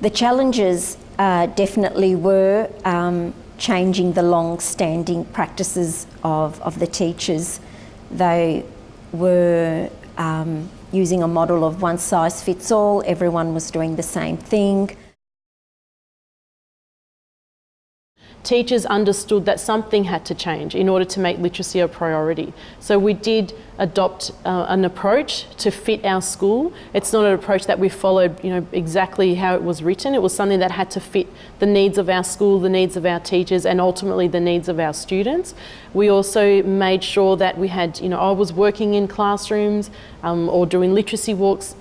The challenges definitely were changing the long-standing practices of the teachers. They were using a model of one size fits all, everyone was doing the same thing. Teachers understood that something had to change in order to make literacy a priority. So we did adopt an approach to fit our school. It's not an approach that we followed, exactly how it was written. It was something that had to fit the needs of our school, the needs of our teachers, and ultimately the needs of our students. We also made sure that we had, I was working in classrooms or doing literacy walks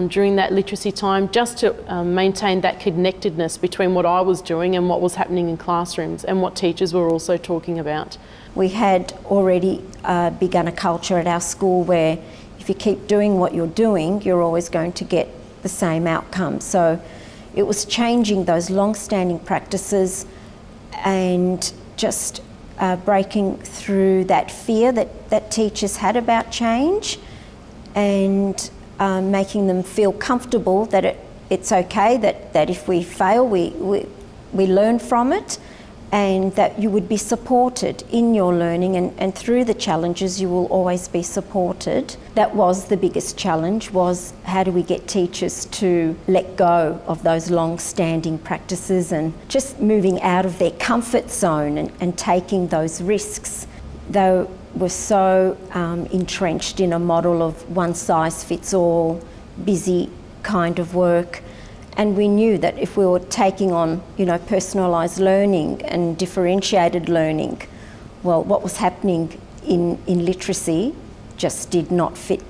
during that literacy time, just to maintain that connectedness between what I was doing and what was happening in classrooms and what teachers were also talking about. We had already begun a culture at our school where if you keep doing what you're doing, you're always going to get the same outcome. So it was changing those long-standing practices and just breaking through that fear that teachers had about change, and making them feel comfortable that it's okay, that if we fail, we learn from it, and that you would be supported in your learning, and through the challenges you will always be supported. That was the biggest challenge, was how do we get teachers to let go of those long-standing practices and just moving out of their comfort zone and taking those risks. They were so entrenched in a model of one size fits all, busy kind of work. And we knew that if we were taking on, personalised learning and differentiated learning, well, what was happening in literacy just did not fit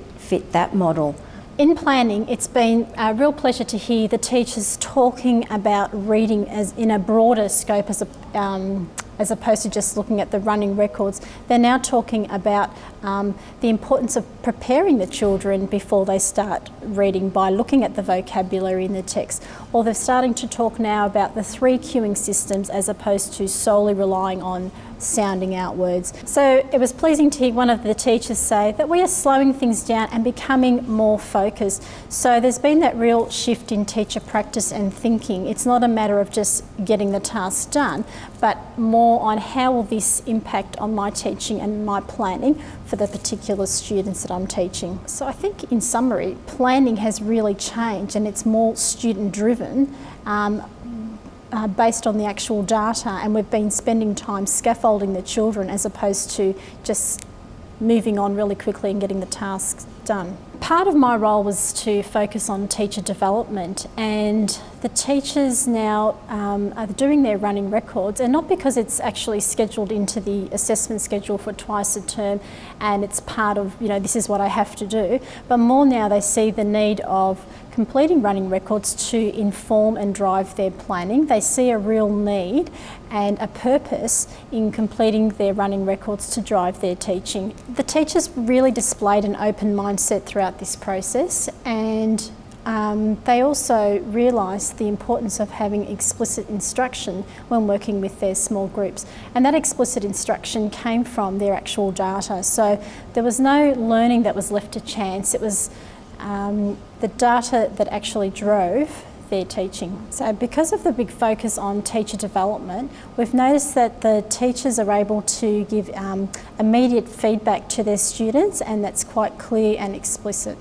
that model. In planning, it's been a real pleasure to hear the teachers talking about reading as in a broader scope as opposed to just looking at the running records. They're now talking about the importance of preparing the children before they start reading by looking at the vocabulary in the text. Or they're starting to talk now about the 3 cueing systems as opposed to solely relying on sounding out words. So it was pleasing to hear one of the teachers say that we are slowing things down and becoming more focused. So there's been that real shift in teacher practice and thinking. It's not a matter of just getting the task done, but more on how will this impact on my teaching and my planning for the particular students that I'm teaching. So I think in summary, planning has really changed, and it's more student driven, based on the actual data, and we've been spending time scaffolding the children as opposed to just moving on really quickly and getting the tasks done. Part of my role was to focus on teacher development, and the teachers now are doing their running records, and not because it's actually scheduled into the assessment schedule for twice a term and it's part of, this is what I have to do, but more now they see the need of completing running records to inform and drive their planning. They see a real need and a purpose in completing their running records to drive their teaching. The teachers really displayed an open mindset throughout this process, and they also realised the importance of having explicit instruction when working with their small groups, and that explicit instruction came from their actual data. So there was no learning that was left to chance. It was the data that actually drove their teaching. So because of the big focus on teacher development, we've noticed that the teachers are able to give immediate feedback to their students, and that's quite clear and explicit.